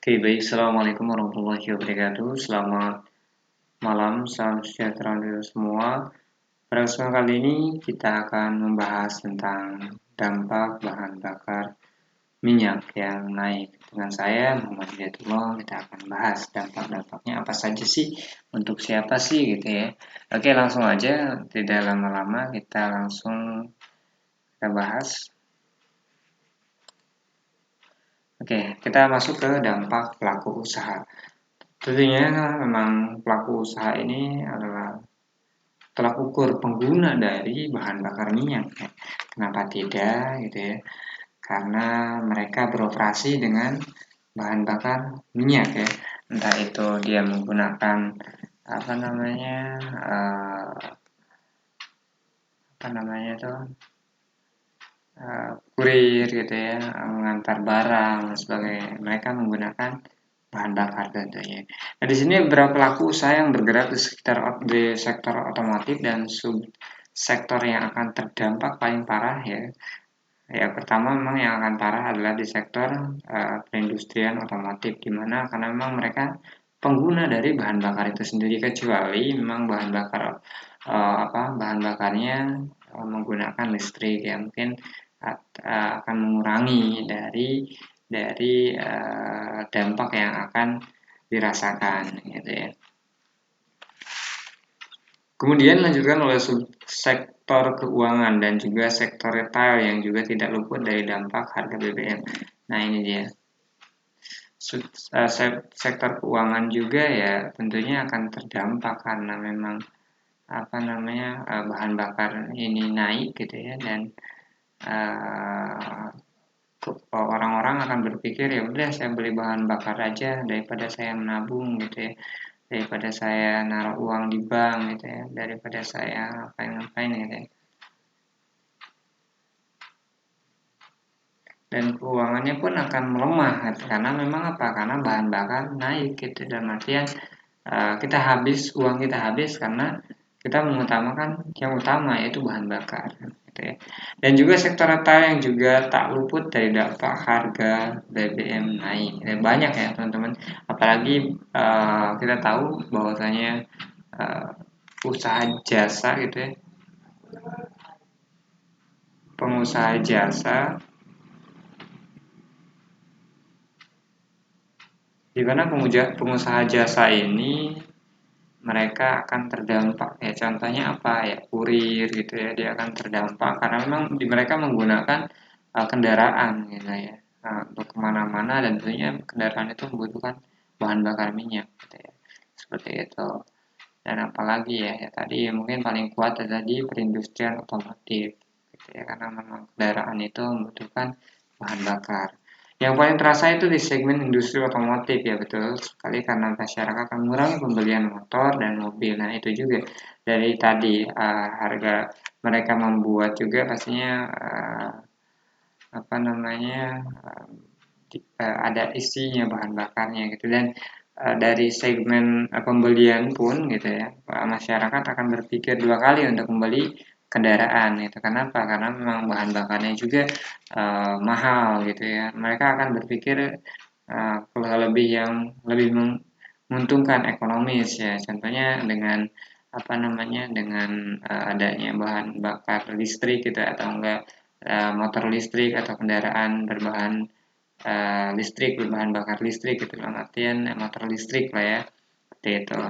Oke, baik. Assalamualaikum warahmatullahi wabarakatuh. Selamat malam, salam sejahtera untuk semua. Pada kesempatan kali ini kita akan membahas tentang dampak bahan bakar minyak yang naik. Dengan saya, Muhammad Hidayatullah, kita akan bahas dampak-dampaknya apa saja sih, untuk siapa sih gitu ya. Oke, langsung aja, tidak lama-lama kita langsung kita bahas. Oke, kita masuk ke dampak pelaku usaha. Tentunya memang pelaku usaha ini adalah tolak ukur pengguna dari bahan bakar minyak ya. Kenapa tidak gitu ya? Karena mereka beroperasi dengan bahan bakar minyak ya. Entah itu dia menggunakan apa namanya uh, apa namanya itu kurir gitu ya, mengantar barang dan sebagainya. Mereka menggunakan bahan bakar tentunya. Nah, di sini beberapa pelaku usaha yang bergerak di sektor otomotif dan sub sektor yang akan terdampak paling parah ya. Ya, pertama memang yang akan parah adalah di sektor perindustrian otomotif, di mana karena memang mereka pengguna dari bahan bakar itu sendiri, kecuali memang bahan bakarnya menggunakan listrik ya, mungkin akan mengurangi dari dampak yang akan dirasakan gitu ya. Kemudian lanjutkan oleh sektor keuangan dan juga sektor retail yang juga tidak luput dari dampak harga BBM. Nah, ini dia. Sektor keuangan juga ya tentunya akan terdampak karena memang bahan bakar ini naik gitu ya, dan orang-orang akan berpikir ya udah saya beli bahan bakar aja daripada saya menabung gitu ya, daripada saya naruh uang di bank gitu ya, daripada saya ngapain gitu ya. Dan keuangannya pun akan melemah gitu. Karena memang apa? Karena bahan bakar naik gitu, dan artian uang kita habis karena kita mengutamakan yang utama, yaitu bahan bakar gitu ya. Dan juga sektor retail yang juga tak luput dari dampak harga BBM naik ya, banyak ya teman-teman, apalagi kita tahu bahwasanya usaha jasa gitu ya, pengusaha jasa, di mana pengusaha jasa ini mereka akan terdampak ya. Contohnya apa ya, kurir gitu ya, dia akan terdampak karena memang mereka menggunakan kendaraan gitu ya, untuk kemana-mana, dan tentunya kendaraan itu membutuhkan bahan bakar minyak gitu ya, seperti itu. Dan apalagi ya tadi mungkin paling kuat adalah di perindustrian otomotif gitu ya, karena memang kendaraan itu membutuhkan bahan bakar. Yang paling terasa itu di segmen industri otomotif ya, betul sekali, karena masyarakat akan mengurangi pembelian motor dan mobil. Nah, itu juga dari tadi harga mereka membuat juga pastinya ada isinya bahan bakarnya gitu. Dan dari segmen pembelian pun gitu ya, masyarakat akan berpikir dua kali untuk membeli kendaraan gitu. Kenapa? Karena memang bahan bakarnya juga mahal gitu ya. Mereka akan berpikir lebih yang lebih menguntungkan ekonomis ya. Contohnya dengan dengan adanya bahan bakar listrik gitu, atau enggak motor listrik atau kendaraan berbahan listrik, berbahan bakar listrik gitu, dalam artian motor listrik lah ya, seperti itu.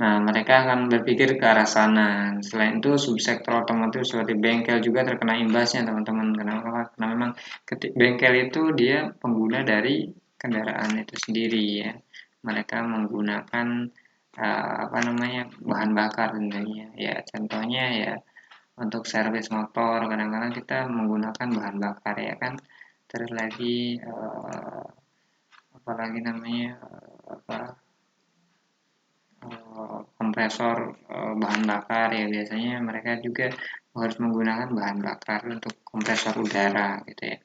Nah, mereka akan berpikir ke arah sana. Selain itu, subsektor otomotif seperti bengkel juga terkena imbasnya, teman-teman. Kenapa? Karena memang bengkel itu dia pengguna dari kendaraan itu sendiri ya. Mereka menggunakan bahan bakar tentunya. Ya, contohnya ya untuk servis motor kadang-kadang kita menggunakan bahan bakar ya kan. Terus lagi apalagi namanya apa kompresor bahan bakar ya, biasanya mereka juga harus menggunakan bahan bakar untuk kompresor udara gitu ya,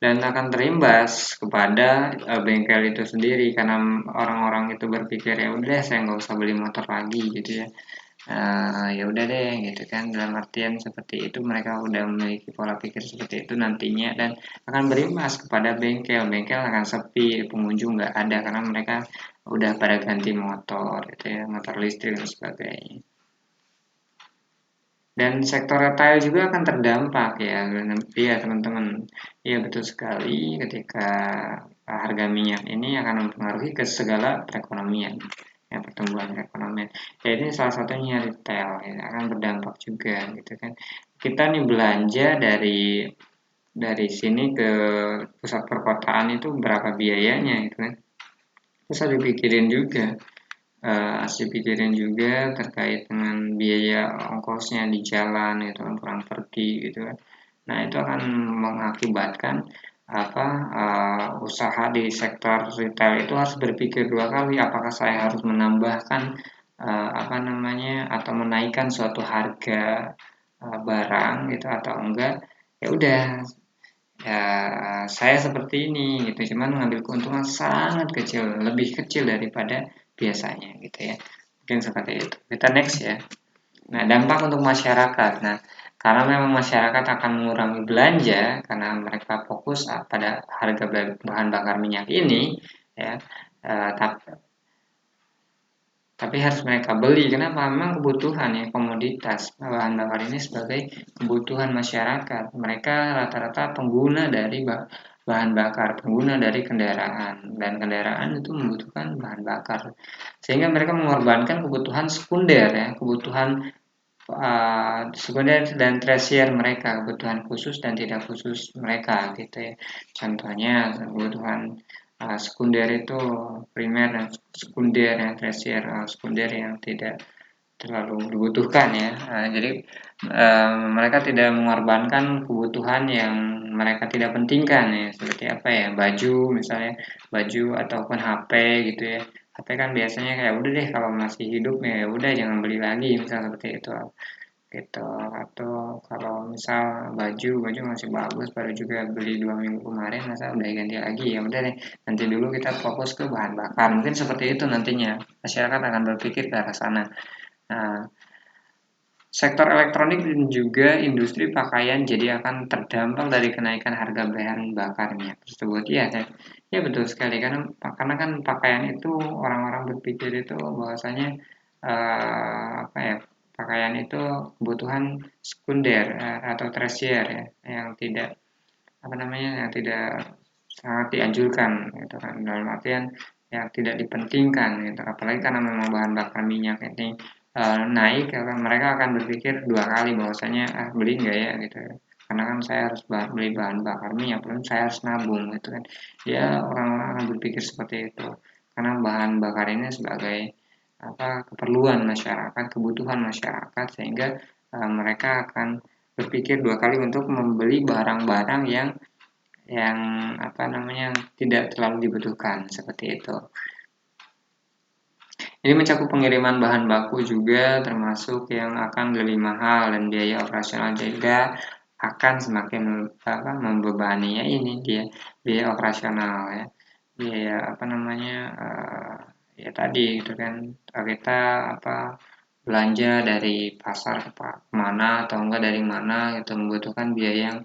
dan akan terimbas kepada bengkel itu sendiri karena orang-orang itu berpikir ya udah saya nggak usah beli motor lagi gitu ya, Ya udah deh gitu kan, dalam artian seperti itu mereka udah memiliki pola pikir seperti itu nantinya, dan akan berimbas kepada bengkel akan sepi, pengunjung nggak ada karena mereka udah pada ganti motor gitu ya, motor listrik dan sebagainya. Dan sektor retail juga akan terdampak ya, iya teman-teman. Iya betul sekali, ketika harga minyak ini akan mempengaruhi ke segala perekonomian, ya pertumbuhan perekonomian. Ya ini salah satunya retail, ya, akan berdampak juga gitu kan. Kita nih belanja dari sini ke pusat perkotaan itu berapa biayanya gitu kan. Terus harus dipikirin juga. Harus dipikirin juga terkait dengan biaya ongkosnya di jalan gitu kan, pulang pergi gitu kan. Nah, itu akan mengakibatkan apa usaha di sektor retail itu harus berpikir dua kali, apakah saya harus menambahkan apa namanya, atau menaikkan suatu harga barang gitu atau enggak. Ya udah, ya saya seperti ini gitu, cuman mengambil keuntungan sangat kecil, lebih kecil daripada biasanya gitu ya, mungkin seperti itu. Kita next ya. Nah, dampak untuk masyarakat. Nah, karena memang masyarakat akan mengurangi belanja karena mereka fokus pada harga bahan bakar minyak ini, ya. Tapi harus mereka beli. Kenapa? Memang kebutuhan ya, komoditas bahan bakar ini sebagai kebutuhan masyarakat. Mereka rata-rata pengguna dari bahan bakar, pengguna dari kendaraan, dan kendaraan itu membutuhkan bahan bakar. Sehingga mereka mengorbankan kebutuhan sekunder ya, kebutuhan sekunder dan tersier mereka, kebutuhan khusus dan tidak khusus mereka gitu ya. Contohnya kebutuhan sekunder itu primer dan sekunder, yang tersier sekunder yang tidak terlalu dibutuhkan ya. Jadi mereka tidak mengorbankan kebutuhan yang mereka tidak pentingkan ya, seperti apa ya, baju misalnya, baju ataupun HP gitu ya. HP kan biasanya kayak udah deh kalau masih hidup ya udah jangan beli lagi, misalnya seperti itu gitu. Atau kalau misal baju masih bagus, baru juga beli 2 minggu kemarin, masa udah ganti lagi, ya udah deh nanti dulu kita fokus ke bahan bakar, mungkin seperti itu nantinya masyarakat akan berpikir ke arah sana. Nah, sektor elektronik dan juga industri pakaian jadi akan terdampak dari kenaikan harga bahan bakarnya tersebut. Ya, ya betul sekali, karena kan pakaian itu orang-orang berpikir itu bahwasanya apa ya, pakaian itu kebutuhan sekunder atau tersier ya, yang tidak apa namanya, yang tidak sangat dianjurkan gitu kan, dalam artian yang tidak dipentingkan gitu, apalagi karena memang bahan bakar minyak ini naik, karena mereka akan berpikir dua kali bahwasanya beli nggak ya gitu ya, karena kan saya harus beli bahan bakar minyak, belum saya harus nabung gitu kan. Ya, orang-orang akan berpikir seperti itu karena bahan bakar ini sebagai apa, keperluan masyarakat, kebutuhan masyarakat, sehingga mereka akan berpikir dua kali untuk membeli barang-barang yang apa namanya, tidak terlalu dibutuhkan seperti itu. Ini mencakup pengiriman bahan baku juga, termasuk yang akan lebih mahal, dan biaya operasional juga akan semakin membebani ya, ini dia biaya operasional ya, biaya apa namanya, ya tadi itu kan, kita apa, belanja dari pasar ke mana atau enggak dari mana, itu membutuhkan biaya yang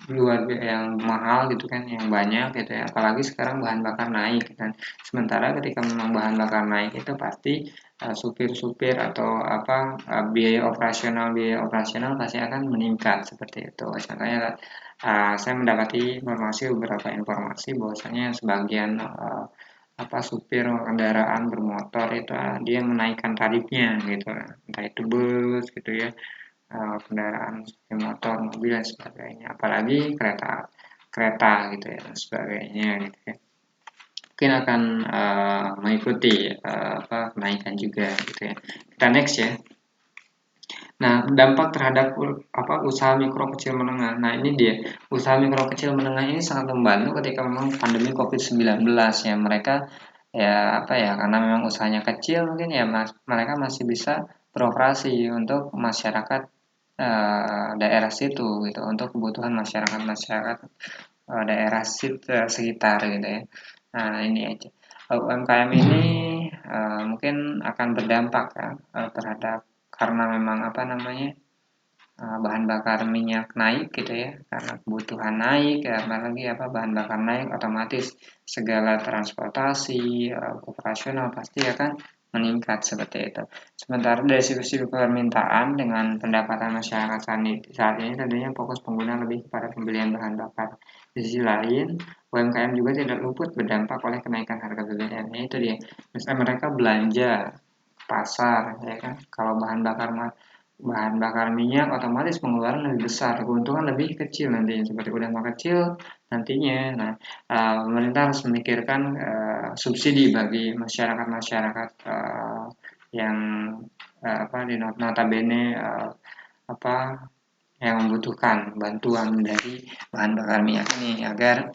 luar yang mahal gitu kan, yang banyak gitu ya, apalagi sekarang bahan bakar naik kan. Sementara ketika memang bahan bakar naik itu pasti supir-supir atau apa, biaya operasional pasti akan meningkat seperti itu. Contohnya saya mendapati beberapa informasi bahwasanya sebagian apa, supir kendaraan bermotor itu dia menaikkan tarifnya gitu, entah itu bus gitu ya, kendaraan seperti motor, mobil dan sebagainya, apalagi kereta kereta gitu ya dan sebagainya gitu ya. Mungkin akan mengikuti apa, kenaikan juga gitu ya. Kita next ya. Nah, dampak terhadap apa, usaha mikro kecil menengah. Nah, ini dia. Usaha mikro kecil menengah ini sangat membantu ketika memang pandemi COVID-19 ya. Mereka ya apa ya, karena memang usahanya kecil mungkin ya, mereka masih bisa beroperasi untuk masyarakat daerah situ gitu, untuk kebutuhan masyarakat daerah sekitar gitu ya. Nah, ini aja. UMKM ini mungkin akan berdampak ya terhadap karena memang apa namanya, bahan bakar minyak naik gitu ya, karena kebutuhan naik, apalagi apa bahan bakar naik, otomatis segala transportasi operasional pasti akan meningkat seperti itu. Sementara dari sisi permintaan dengan pendapatan masyarakat saat ini tentunya fokus pengguna lebih kepada pembelian bahan bakar. Di sisi lain, UMKM juga tidak luput berdampak oleh kenaikan harga BBM. Itu dia. Misalnya mereka belanja pasar, ya kan? Kalau bahan bakar minyak otomatis pengeluaran lebih besar, keuntungan lebih kecil nantinya, seperti udah mau kecil nantinya. Nah, pemerintah harus memikirkan subsidi bagi masyarakat-masyarakat yang apa di notabene apa yang membutuhkan bantuan dari bahan bakar minyak ini agar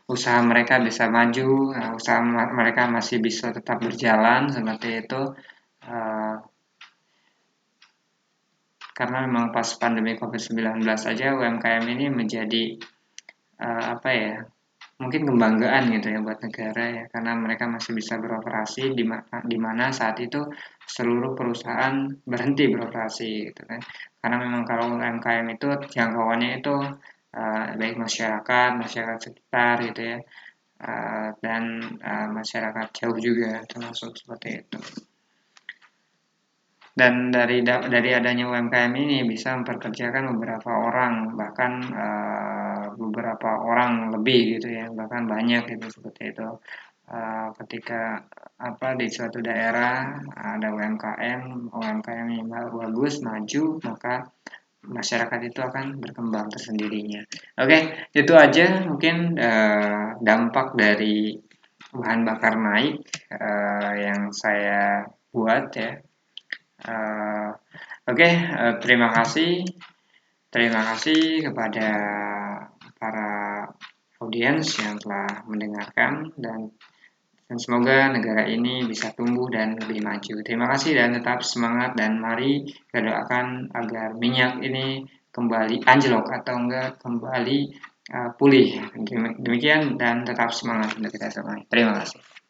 usaha mereka bisa maju, usaha mereka masih bisa tetap berjalan seperti itu. Karena memang pas pandemi COVID-19 saja UMKM ini menjadi apa ya, mungkin kebanggaan gitu ya buat negara ya, karena mereka masih bisa beroperasi di mana saat itu seluruh perusahaan berhenti beroperasi gitu kan. Karena memang kalau UMKM itu jangkauannya itu baik masyarakat sekitar gitu ya, dan masyarakat jauh juga termasuk seperti itu. Dan dari adanya UMKM ini bisa memperkerjakan beberapa orang, bahkan beberapa orang lebih gitu ya, bahkan banyak gitu seperti itu. Ketika apa di suatu daerah ada UMKM yang bagus maju, maka masyarakat itu akan berkembang tersendirinya. Oke, itu aja mungkin dampak dari bahan bakar naik yang saya buat ya. Oke, terima kasih kepada para audiens yang telah mendengarkan dan semoga negara ini bisa tumbuh dan lebih maju. Terima kasih dan tetap semangat dan mari kita doakan agar minyak ini kembali anjlok atau enggak kembali pulih. Demikian dan tetap semangat untuk kita semua. Terima kasih.